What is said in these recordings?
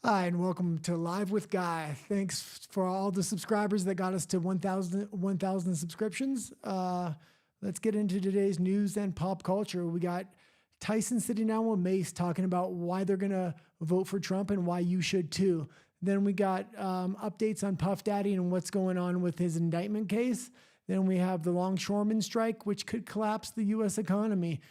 Hi, and welcome to Live with Guy. Thanks for all the subscribers that got us to 1,000 subscriptions. Let's get into today's news and pop culture. We got Tyson sitting down with Mace talking about why they're going to vote for Trump and why you should too. Then we got updates on Puff Daddy and what's going on with his indictment case. Then we have the longshoreman strike, which could collapse the U.S. economy.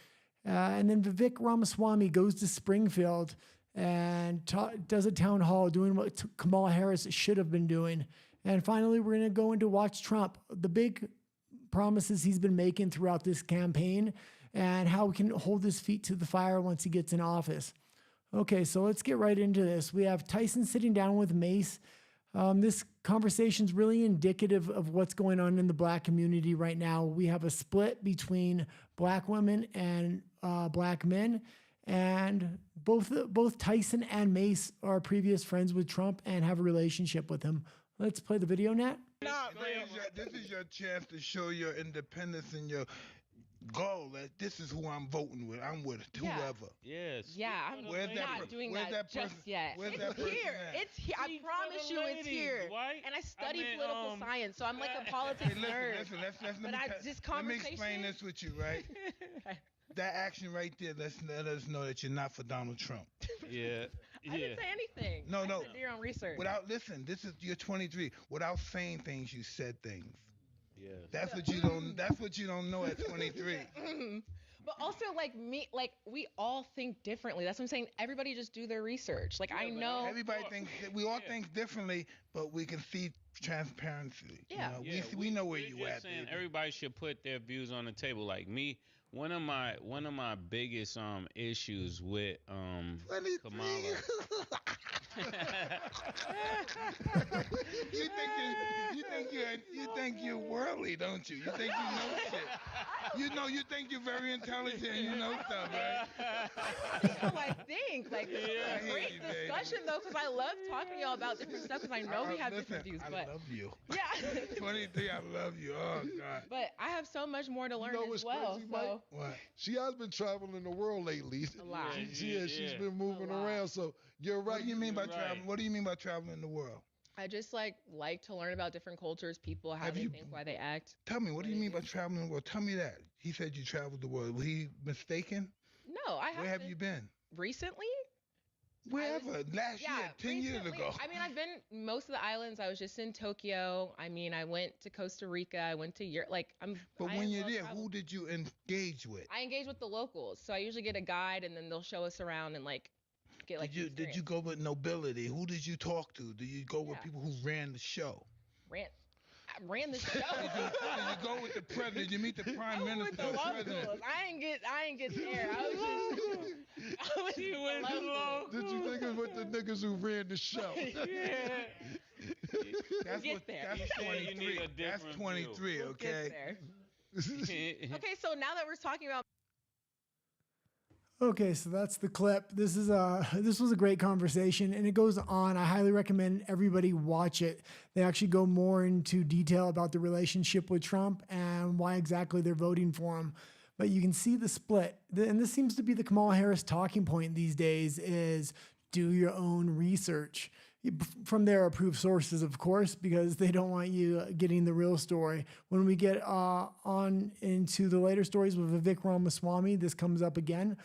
And then Vivek Ramaswamy goes to Springfield and does a town hall doing what Kamala Harris should have been doing. And finally, we're going to go into Watch Trump, the big promises he's been making throughout this campaign and how he can hold his feet to the fire once he gets in office. Okay, so let's get right into this. We have Tyson sitting down with Mace. This conversation is really indicative of what's going on in the black community right now. We have a split between black women and black men. And both Tyson and Mace are previous friends with Trump and have a relationship with him. Let's play the video, Nat. This is your chance to show your independence and your goal that this is who I'm voting with. I'm with whoever. Yes. Yeah, I'm not doing that just yet. It's here. It's here. I promise you it's here. Right? And I study political science, so I'm like a politics nerd. Let me explain this with you, right? That action right there, let us know that you're not for Donald Trump. Yeah. I didn't say anything. No. I said do your own research. Listen, you're 23. Without saying things, you said things. Yes. That's what you don't know at 23. But also, we all think differently. That's what I'm saying. Everybody just do their research. I know. Everybody thinks, we all think differently, but we can see transparency. Yeah. We know where you at. Saying everybody should put their views on the table. Like me, one of my biggest issues with Kamala. you think you're worldly, don't you? You think you know shit. You think you're very intelligent and you know stuff, right? That's how I think. Great discussion though, because I love talking to y'all about different stuff. Because I know we have different views. I love you. Yeah. 23, I love you. Oh God. But I have so much more to learn as well. Crazy, Mike? What? She has been traveling the world lately. A lot. She's been moving around. So you're right. What do you mean by traveling? What do you mean by traveling the world? I just like to learn about different cultures, people, how they think, why they act. Tell me, what do you mean by traveling the world? Tell me that. He said you traveled the world. Was he mistaken? No, I haven't. Where have you been? Recently? Wherever. Last year, 10 years ago. I mean, I've been most of the islands. I was just in Tokyo. I mean, I went to Costa Rica. I went to Europe. But when you're there, who did you engage with? I engage with the locals. So I usually get a guide, and then they'll show us around and get Did you go with nobility? Who did you talk to? Did you go with people who ran the show? I ran the show. Did you go with the president? Did you meet the prime minister? With the locals. I ain't get there. I was She went to locals. Did you think of what the niggas who ran the show? Yeah. That's 23. That's 23. Okay. Okay, so now that we're talking about. Okay, so that's the clip. This was a great conversation, and it goes on. I highly recommend everybody watch it. They actually go more into detail about the relationship with Trump and why exactly they're voting for him. But you can see the split, and this seems to be the Kamala Harris talking point these days: is do your own research. From their approved sources, of course, because they don't want you getting the real story. When we get on into the later stories with Vivek Ramaswamy, this comes up again.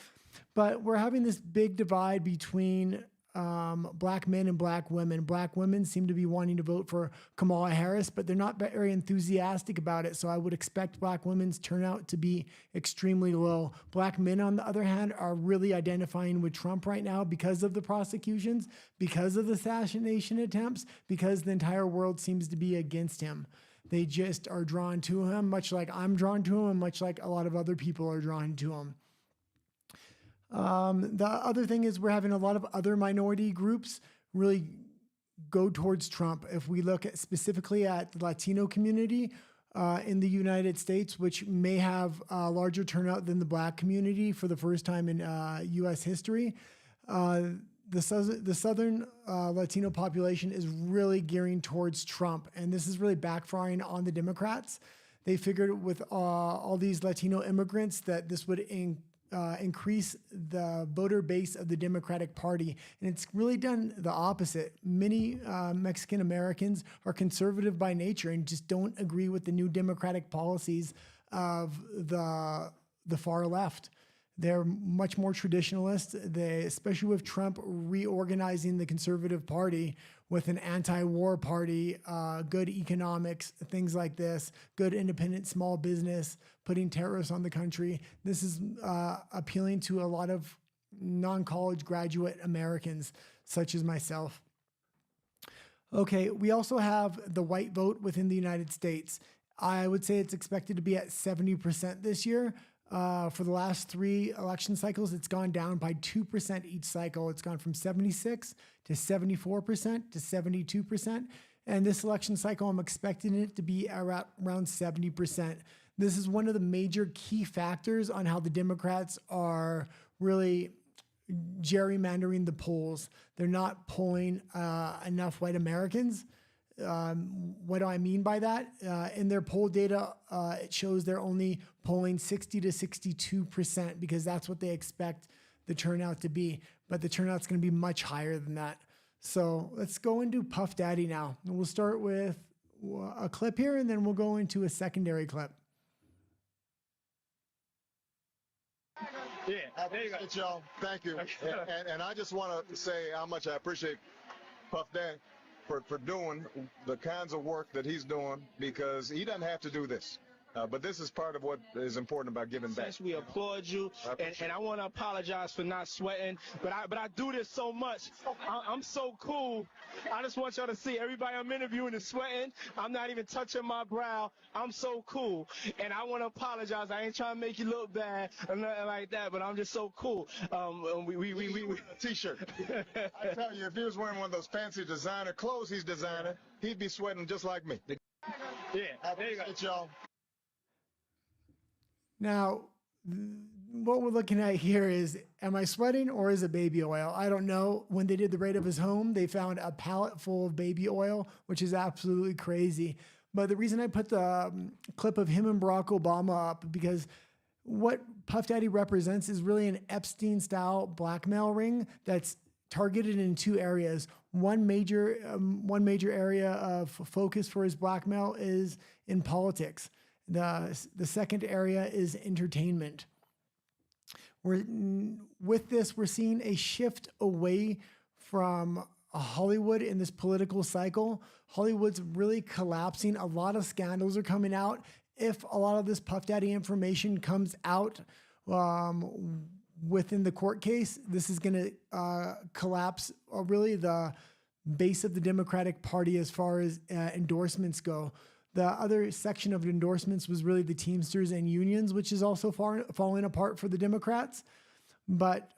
But we're having this big divide between black men and black women. Black women seem to be wanting to vote for Kamala Harris, but they're not very enthusiastic about it. So I would expect black women's turnout to be extremely low. Black men, on the other hand, are really identifying with Trump right now because of the prosecutions, because of the assassination attempts, because the entire world seems to be against him. They just are drawn to him, much like I'm drawn to him, and much like a lot of other people are drawn to him. The other thing is we're having a lot of other minority groups really go towards Trump. If we look specifically at the Latino community in the United States, which may have a larger turnout than the black community for the first time in U.S. history, the southern Latino population is really gearing towards Trump. And this is really backfiring on the Democrats. They figured with all these Latino immigrants that this would increase the voter base of the Democratic Party. And it's really done the opposite. Many Mexican Americans are conservative by nature and just don't agree with the new Democratic policies of the far left. They're much more traditionalist. They, especially with Trump reorganizing the conservative party with an anti-war party, good economics, things like this, good independent small business, putting tariffs on the country. This is appealing to a lot of non-college graduate Americans, such as myself. Okay, we also have the white vote within the United States. I would say it's expected to be at 70% this year. For the last 3 election cycles, it's gone down by 2% each cycle. It's gone from 76 to 74% to 72%. And this election cycle, I'm expecting it to be around 70%. This is one of the major key factors on how the Democrats are really gerrymandering the polls. They're not polling enough white Americans. What do I mean by that? In their poll data, it shows they're only polling 60 to 62% because that's what they expect the turnout to be. But the turnout's going to be much higher than that. So let's go into Puff Daddy now. And we'll start with a clip here, and then we'll go into a secondary clip. Yeah, there you go. Y'all. Thank you. And I just want to say how much I appreciate Puff Daddy for doing the kinds of work that he's doing, because he doesn't have to do this. But this is part of what is important about giving back. We applaud you, and I want to apologize for not sweating, but I do this so much. I'm so cool. I just want y'all to see everybody I'm interviewing is sweating. I'm not even touching my brow. I'm so cool, and I want to apologize. I ain't trying to make you look bad or nothing like that, but I'm just so cool. We a t-shirt. I tell you, if he was wearing one of those fancy designer clothes he's designing, he'd be sweating just like me. Yeah, there you go. Y'all. Now, what we're looking at here is, am I sweating or is it baby oil? I don't know. When they did the raid of his home, they found a pallet full of baby oil, which is absolutely crazy. But the reason I put the clip of him and Barack Obama up, because what Puff Daddy represents is really an Epstein-style blackmail ring that's targeted in 2 areas. One major area of focus for his blackmail is in politics. The second area is entertainment. With this, we're seeing a shift away from Hollywood in this political cycle. Hollywood's really collapsing. A lot of scandals are coming out. If a lot of this Puff Daddy information comes out within the court case, this is going to collapse really the base of the Democratic Party as far as endorsements go. The other section of endorsements was really the Teamsters and unions, which is also falling apart for the Democrats. But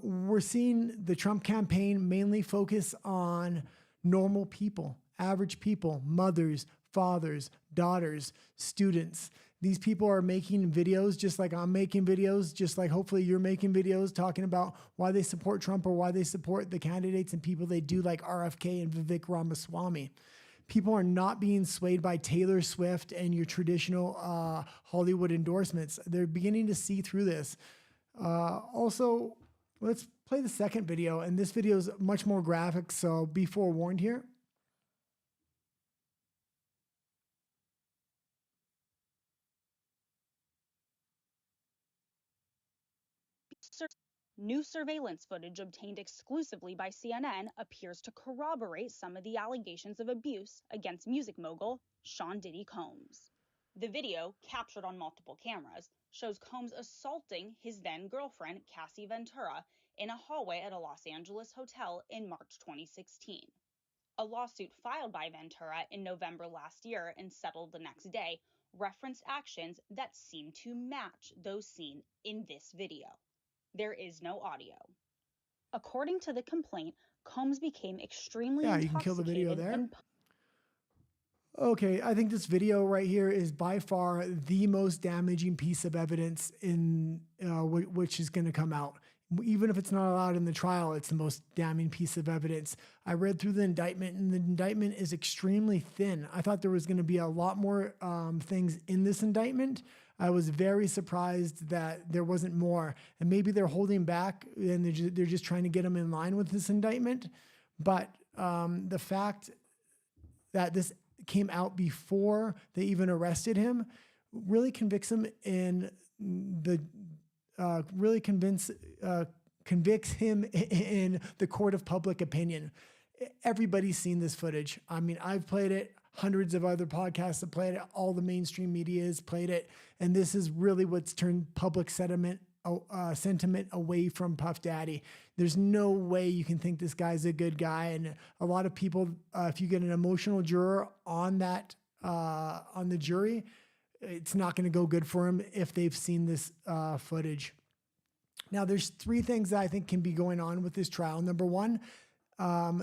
we're seeing the Trump campaign mainly focus on normal people, average people, mothers, fathers, daughters, students. These people are making videos just like I'm making videos, just like hopefully you're making videos talking about why they support Trump or why they support the candidates and people they do, like RFK and Vivek Ramaswamy. People are not being swayed by Taylor Swift and your traditional Hollywood endorsements. They're beginning to see through this. Also, let's play the second video. And this video is much more graphic, so be forewarned here. New surveillance footage obtained exclusively by CNN appears to corroborate some of the allegations of abuse against music mogul Sean Diddy Combs. The video, captured on multiple cameras, shows Combs assaulting his then-girlfriend Cassie Ventura in a hallway at a Los Angeles hotel in March 2016. A lawsuit filed by Ventura in November last year and settled the next day referenced actions that seem to match those seen in this video. There is no audio. According to the complaint, Combs became extremely intoxicated. You can kill the video there. Okay, I think this video right here is by far the most damaging piece of evidence in which is going to come out. even if it's not allowed in the trial, it's the most damning piece of evidence. I read through the indictment, and the indictment is extremely thin. I thought there was going to be a lot more things in this indictment. I was very surprised that there wasn't more, and maybe they're holding back and they're just trying to get him in line with this indictment. But the fact that this came out before they even arrested him really convicts him in the convicts him in the court of public opinion. Everybody's seen this footage. I mean, I've played it. Hundreds of other podcasts have played it. All the mainstream media has played it. And this is really what's turned public sentiment away from Puff Daddy. There's no way you can think this guy's a good guy. And a lot of people, if you get an emotional juror on that, on the jury, it's not going to go good for him if they've seen this footage. Now, there's three things that I think can be going on with this trial. Number one,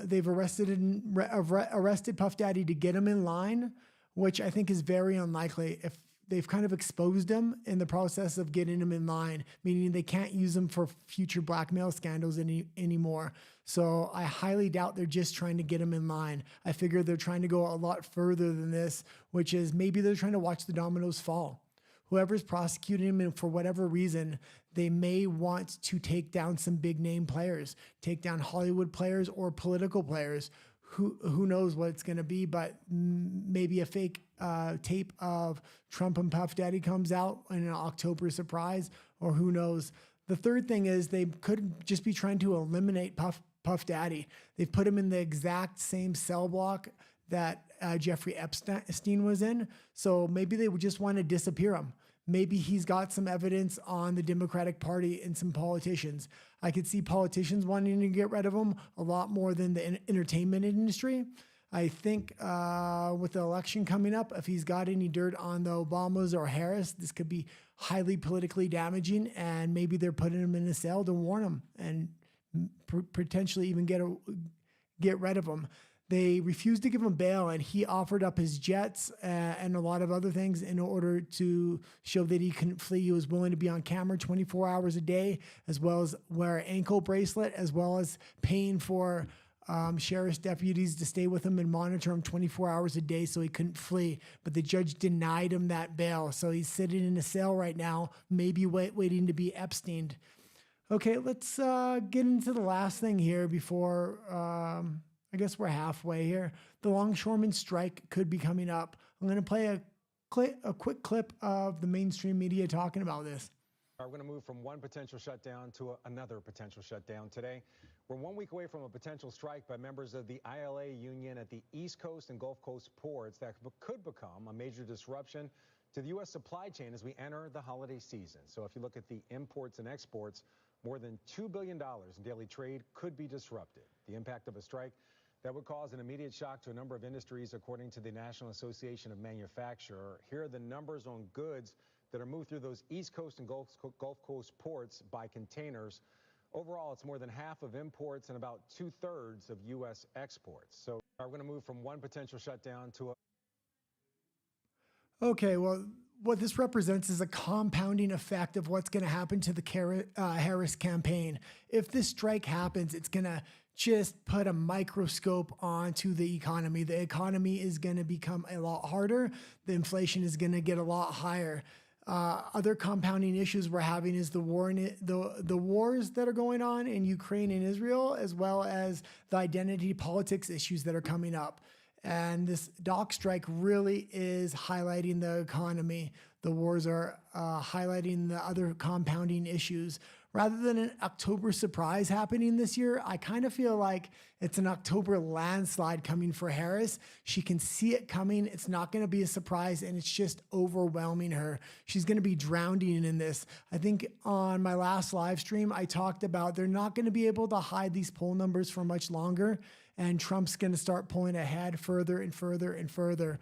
they've arrested Puff Daddy to get him in line, which I think is very unlikely. If they've kind of exposed him in the process of getting him in line, meaning they can't use him for future blackmail scandals anymore. So I highly doubt they're just trying to get him in line. I figure they're trying to go a lot further than this, which is maybe they're trying to watch the dominoes fall. Whoever's prosecuting him, and for whatever reason, they may want to take down some big name players, take down Hollywood players or political players. Who knows what it's going to be, but maybe a fake tape of Trump and Puff Daddy comes out in an October surprise, or who knows. The third thing is they could just be trying to eliminate Puff Daddy. They've put him in the exact same cell block that Jeffrey Epstein was in. So maybe they would just want to disappear him. Maybe he's got some evidence on the Democratic Party and some politicians. I could see politicians wanting to get rid of him a lot more than the entertainment industry. I think with the election coming up, if he's got any dirt on the Obamas or Harris, this could be highly politically damaging, and maybe they're putting him in a cell to warn him and potentially even get rid of him. They refused to give him bail, and he offered up his jets and a lot of other things in order to show that he couldn't flee. He was willing to be on camera 24 hours a day, as well as wear an ankle bracelet, as well as paying for sheriff's deputies to stay with him and monitor him 24 hours a day so he couldn't flee. But the judge denied him that bail. So he's sitting in a cell right now, maybe waiting to be Epsteined. Okay, let's get into the last thing here before... I guess we're halfway here. The longshoreman strike could be coming up. I'm going to play a quick clip of the mainstream media talking about this. We're going to move from one potential shutdown to another potential shutdown today. We're 1 week away from a potential strike by members of the ILA union at the East Coast and Gulf Coast ports that could become a major disruption to the U.S. supply chain as we enter the holiday season. So if you look at the imports and exports, more than $2 billion in daily trade could be disrupted. The impact of a strike that would cause an immediate shock to a number of industries, according to the National Association of Manufacturers. Here are the numbers on goods that are moved through those East Coast and Gulf Coast ports by containers. Overall, it's more than half of imports and about 2/3 of U.S. exports. So we're going to move from one potential shutdown to a... Okay, well, what this represents is a compounding effect of what's going to happen to the Harris campaign. If this strike happens, it's going to just put a microscope onto the economy. The economy is going to become a lot harder. The inflation is going to get a lot higher. Other compounding issues we're having is the wars that are going on in Ukraine and Israel, as well as the identity politics issues that are coming up. And this dock strike really is highlighting the economy. The wars are highlighting the other compounding issues. Rather than an October surprise happening this year, I kind of feel like it's an October landslide coming for Harris. She can see it coming. It's not going to be a surprise, and it's just overwhelming her. She's going to be drowning in this. I think on my last live stream, I talked about they're not going to be able to hide these poll numbers for much longer, and Trump's going to start pulling ahead further and further and further.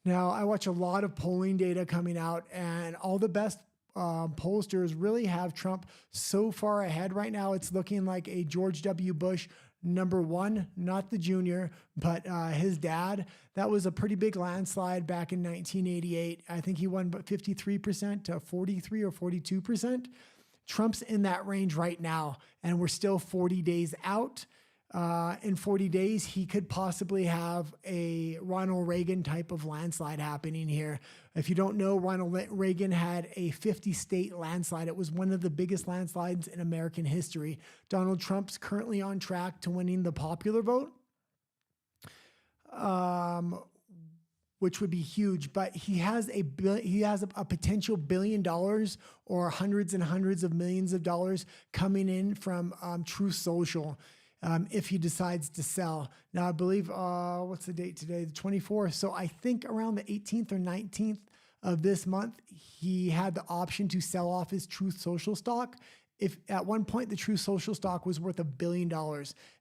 Now, I watch a lot of polling data coming out, and all the best pollsters really have Trump so far ahead right now. It's looking like a George W. Bush #1, not the junior, but his dad. That was a pretty big landslide back in 1988. I think he won 53% to 43 or 42%. Trump's in that range right now, and we're still 40 days out. In 40 days, he could possibly have a Ronald Reagan type of landslide happening here. If you don't know, Ronald Reagan had a 50-state landslide. It was one of the biggest landslides in American history. Donald Trump's currently on track to winning the popular vote, which would be huge. But he has a potential $1 billion or hundreds and hundreds of millions of dollars coming in from Truth Social. If he decides to sell. Now, I believe, what's the date today? The 24th. So I think around the 18th or 19th of this month, he had the option to sell off his Truth Social stock. If at one point the Truth Social stock was worth $1 billion,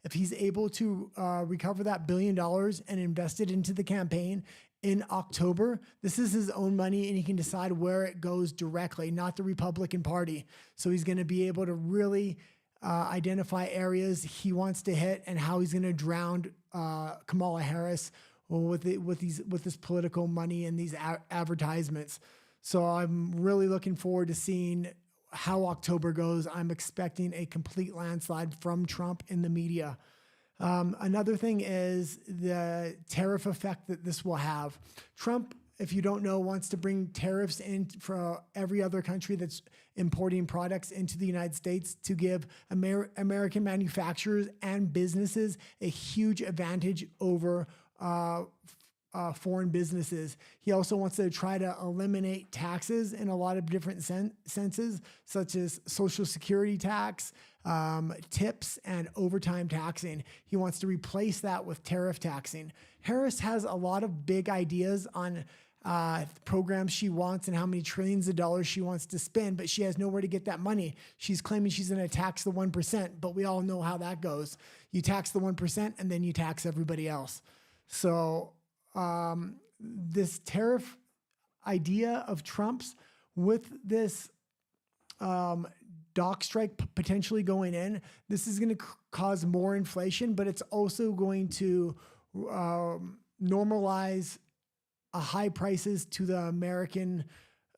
if he's able to recover that $1 billion and invest it into the campaign in October, this is his own money and he can decide where it goes directly, not the Republican Party. So he's going to be able to really identify areas he wants to hit and how he's going to drown Kamala Harris with this political money and these advertisements. So I'm really looking forward to seeing how October goes. I'm expecting a complete landslide from Trump in the media. Another thing is the tariff effect that this will have. Trump, if you don't know, wants to bring tariffs in for every other country that's importing products into the United States to give American manufacturers and businesses a huge advantage over foreign businesses. He also wants to try to eliminate taxes in a lot of different senses, such as Social Security tax, tips, and overtime taxing. He wants to replace that with tariff taxing. Harris has a lot of big ideas on programs she wants and how many trillions of dollars she wants to spend, but she has nowhere to get that money. She's claiming she's going to tax the 1%, but we all know how that goes. You tax the 1% and then you tax everybody else. So this tariff idea of Trump's with this dock strike potentially going in, this is going to cause more inflation, but it's also going to normalize high prices to the American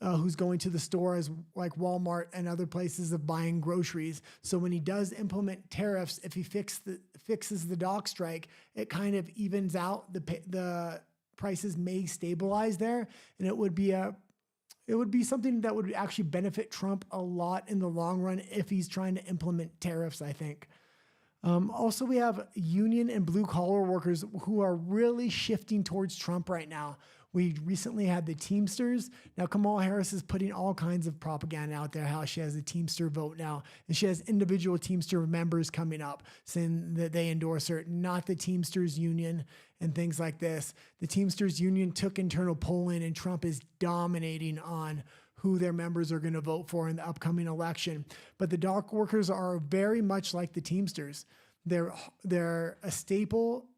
who's going to the store, as like Walmart and other places of buying groceries. So when he does implement tariffs, if he fixes the dock strike, it kind of evens out. The prices may stabilize there, and it would be something that would actually benefit Trump a lot in the long run if he's trying to implement tariffs, I think. Also, we have union and blue collar workers who are really shifting towards Trump right now. We recently had the Teamsters. Now, Kamala Harris is putting all kinds of propaganda out there, how she has a Teamster vote now. And she has individual Teamster members coming up saying that they endorse her, not the Teamsters union and things like this. The Teamsters union took internal polling, and Trump is dominating on who their members are going to vote for in the upcoming election. But the dock workers are very much like the Teamsters. They're a staple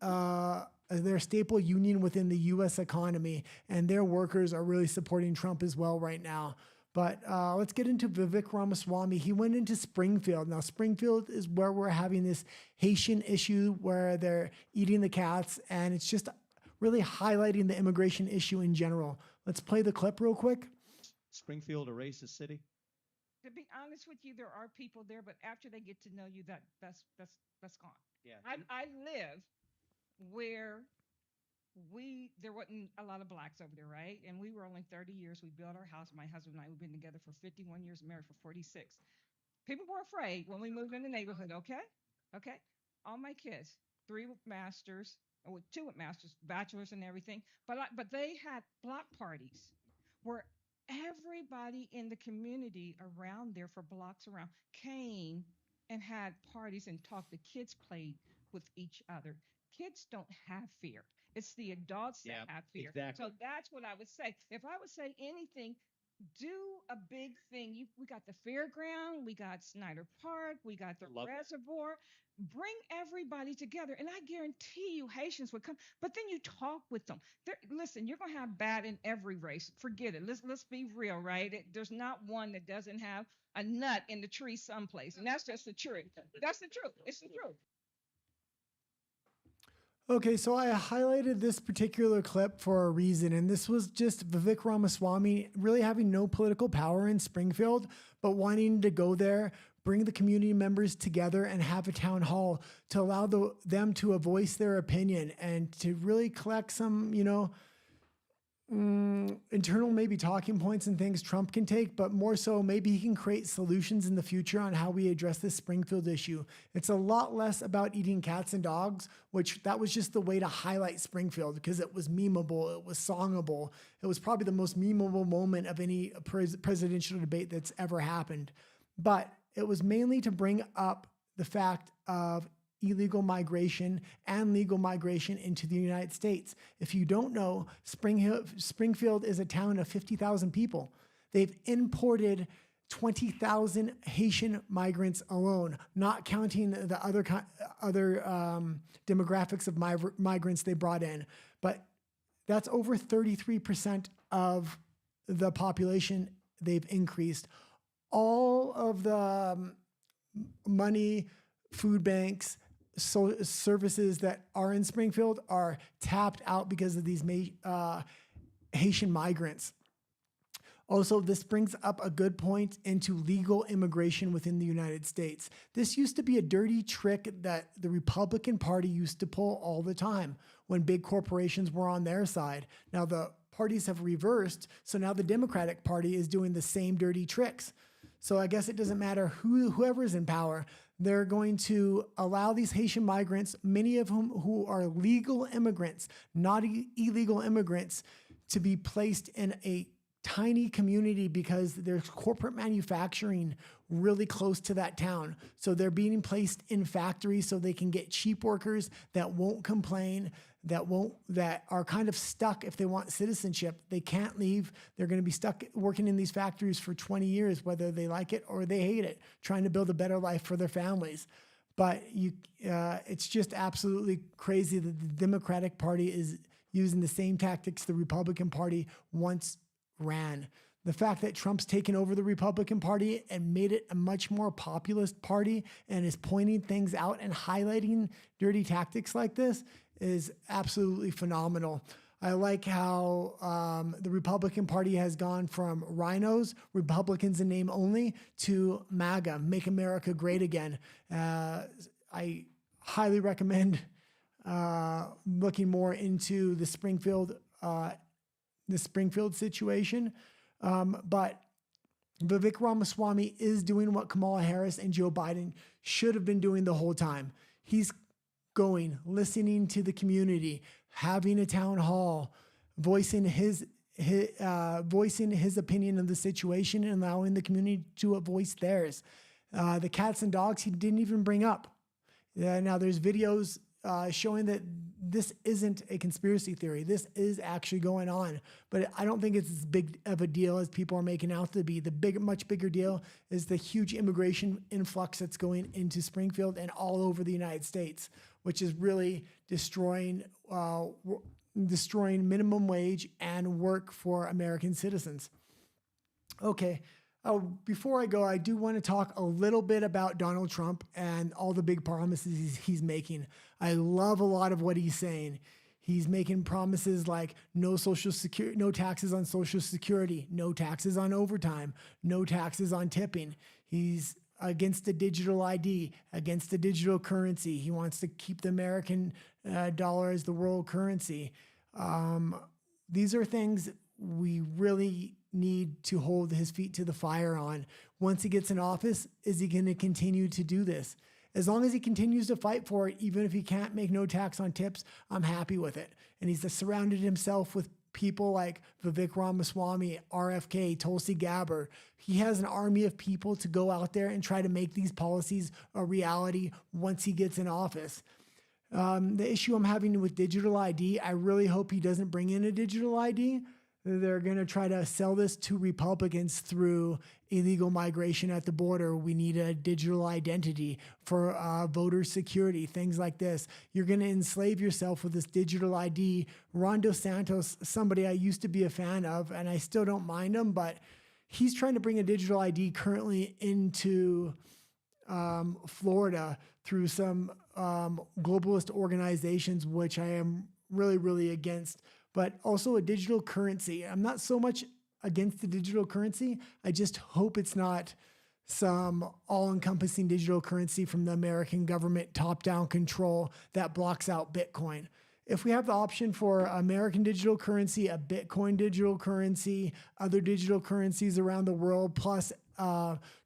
union within the U.S. economy, and their workers are really supporting Trump as well right now. But let's get into Vivek Ramaswamy. He went into Springfield. Now, Springfield is where we're having this Haitian issue where they're eating the cats, and it's just really highlighting the immigration issue in general. Let's play the clip real quick. Springfield, a racist city? To be honest with you, there are people there, but after they get to know you, that's gone. Yeah. I live where there wasn't a lot of blacks over there, right? And we were only 30 years. We built our house. My husband and I, we've been together for 51 years, married for 46. People were afraid when we moved in the neighborhood, okay? All my kids, 3 with masters, or 2 with masters, bachelors and everything. But they had block parties where everybody in the community around there for blocks around came and had parties and talked. The kids played with each other. Kids don't have fear. It's the adults that have fear. Exactly. So that's what I would say. If I would say anything, do a big thing. We got the fairground, we got Snyder Park, we got the reservoir. Bring everybody together, and I guarantee you Haitians would come. But then you talk with them. Listen, you're gonna have bad in every race. Forget it. Let's be real, right? There's not one that doesn't have a nut in the tree someplace, and that's just the truth. That's the truth. It's the truth. Okay, so I highlighted this particular clip for a reason, and this was just Vivek Ramaswamy really having no political power in Springfield, but wanting to go there, bring the community members together, and have a town hall to allow them to voice their opinion and to really collect some, internal maybe talking points and things Trump can take, but more so maybe he can create solutions in the future on how we address this Springfield issue. It's a lot less about eating cats and dogs, which that was just the way to highlight Springfield because it was memeable, it was songable. It was probably the most memeable moment of any presidential debate that's ever happened. But it was mainly to bring up the fact of illegal migration and legal migration into the United States. If you don't know, Springfield is a town of 50,000 people. They've imported 20,000 Haitian migrants alone, not counting the other demographics of migrants they brought in. But that's over 33% of the population they've increased. All of the money, food banks, services that are in Springfield are tapped out because of these Haitian migrants. Also, this brings up a good point into legal immigration within the United States. This used to be a dirty trick that the Republican Party used to pull all the time when big corporations were on their side. Now the parties have reversed, so now the Democratic Party is doing the same dirty tricks. So I guess it doesn't matter whoever's in power. They're going to allow these Haitian migrants, many of whom who are legal immigrants, not illegal immigrants, to be placed in a tiny community because there's corporate manufacturing really close to that town. So they're being placed in factories so they can get cheap workers that won't complain, that are kind of stuck if they want citizenship. They can't leave. They're going to be stuck working in these factories for 20 years, whether they like it or they hate it, trying to build a better life for their families. But it's just absolutely crazy that the Democratic Party is using the same tactics the Republican Party once ran. The fact that Trump's taken over the Republican Party and made it a much more populist party and is pointing things out and highlighting dirty tactics like this is absolutely phenomenal. I like how the Republican Party has gone from rhinos, Republicans in name only, to MAGA, Make America Great Again. I highly recommend looking more into the Springfield situation. But Vivek Ramaswamy is doing what Kamala Harris and Joe Biden should have been doing the whole time. He's going, listening to the community, having a town hall, voicing his opinion of the situation and allowing the community to voice theirs. The cats and dogs he didn't even bring up. Now there's videos showing that this isn't a conspiracy theory. This is actually going on, but I don't think it's as big of a deal as people are making out to be. Much bigger deal is the huge immigration influx that's going into Springfield and all over the United States, which is really destroying minimum wage and work for American citizens. Okay. Before I go, I do want to talk a little bit about Donald Trump and all the big promises he's making. I love a lot of what he's saying. He's making promises like no taxes on Social Security, no taxes on overtime, no taxes on tipping. He's against the digital ID, against the digital currency. He wants to keep the American dollar as the world currency. These are things we really need to hold his feet to the fire on. Once he gets in office, is he going to continue to do this? As long as he continues to fight for it, even if he can't make no tax on tips, I'm happy with it. And he's surrounded himself with people like Vivek Ramaswamy, RFK, Tulsi Gabbard. He has an army of people to go out there and try to make these policies a reality once he gets in office. The issue I'm having with digital ID, I really hope he doesn't bring in a digital ID. They're going to try to sell this to Republicans through illegal migration at the border. We need a digital identity for voter security, things like this. You're going to enslave yourself with this digital ID. Ron DeSantis, somebody I used to be a fan of, and I still don't mind him, but he's trying to bring a digital ID currently into Florida through some globalist organizations, which I am really, really against, but also a digital currency. I'm not so much against the digital currency. I just hope it's not some all-encompassing digital currency from the American government top-down control that blocks out Bitcoin. If we have the option for American digital currency, a Bitcoin digital currency, other digital currencies around the world, plus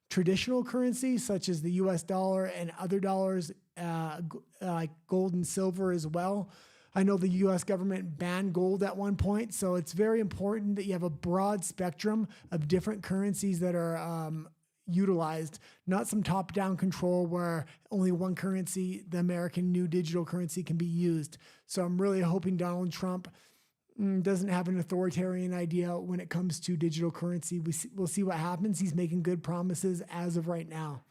traditional currency such as the US dollar and other dollars, like gold and silver as well. I know the US government banned gold at one point, so it's very important that you have a broad spectrum of different currencies that are utilized, not some top-down control where only one currency, the American new digital currency, can be used. So I'm really hoping Donald Trump doesn't have an authoritarian idea when it comes to digital currency. We'll see what happens. He's making good promises as of right now.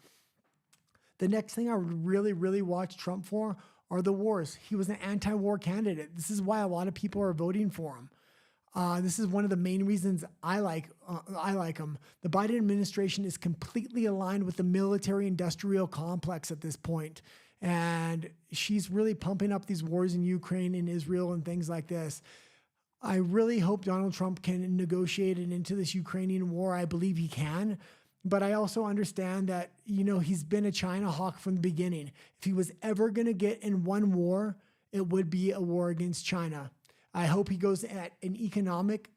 The next thing I would really, really watch Trump for are the wars. He was an anti-war candidate. This is why a lot of people are voting for him. This is one of the main reasons I like him. The Biden administration is completely aligned with the military-industrial complex at this point, and she's really pumping up these wars in Ukraine and Israel and things like this. I really hope Donald Trump can negotiate it into this Ukrainian war. I believe he can, but I also understand that, he's been a China hawk from the beginning. If he was ever going to get in one war, it would be a war against China. I hope he goes at an economic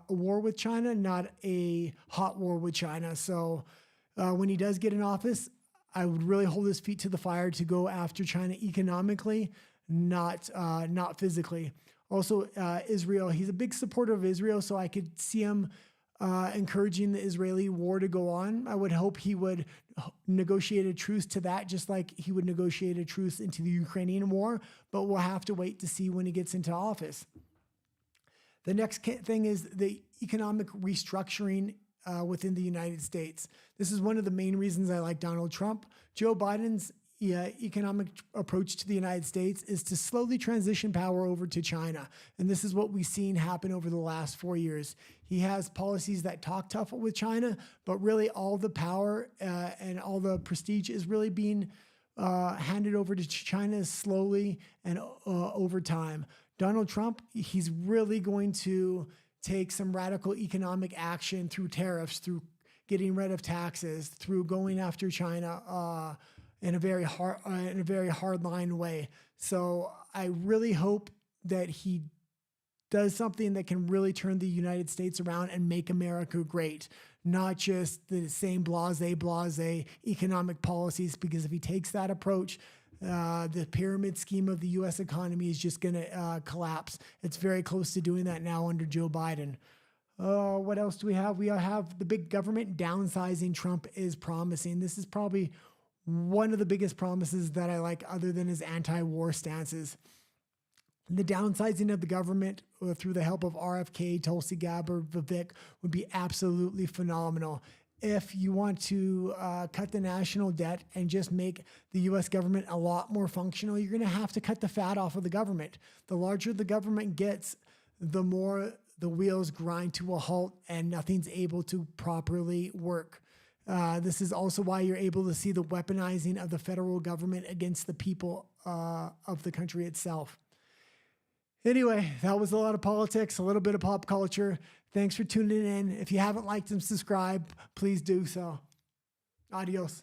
war with China, not a hot war with China. So when he does get in office, I would really hold his feet to the fire to go after China economically, not physically. Also, Israel, he's a big supporter of Israel, so I could see him encouraging the Israeli war to go on. I would hope he would negotiate a truce to that, just like he would negotiate a truce into the Ukrainian war, but we'll have to wait to see when he gets into office. The next thing is the economic restructuring within the United States. This is one of the main reasons I like Donald Trump. Joe Biden's economic approach to the United States is to slowly transition power over to China. And this is what we've seen happen over the last 4 years. He has policies that talk tough with China, but really all the power and all the prestige is really being handed over to China slowly and over time. Donald Trump, he's really going to take some radical economic action through tariffs, through getting rid of taxes, through going after China in a very hard line way. So I really hope that he does something that can really turn the United States around and make America great, not just the same blase economic policies, because if he takes that approach, the pyramid scheme of the U.S. economy is just going to collapse. It's very close to doing that now under Joe Biden. What else do we have? We have the big government downsizing Trump is promising. This is probably one of the biggest promises that I like, other than his anti-war stances. The downsizing of the government through the help of RFK, Tulsi Gabbard, Vivek would be absolutely phenomenal. If you want to cut the national debt and just make the U.S. government a lot more functional, you're going to have to cut the fat off of the government. The larger the government gets, the more the wheels grind to a halt and nothing's able to properly work. This is also why you're able to see the weaponizing of the federal government against the people of the country itself. Anyway, that was a lot of politics, a little bit of pop culture. Thanks for tuning in. If you haven't liked and subscribed, please do so. Adios.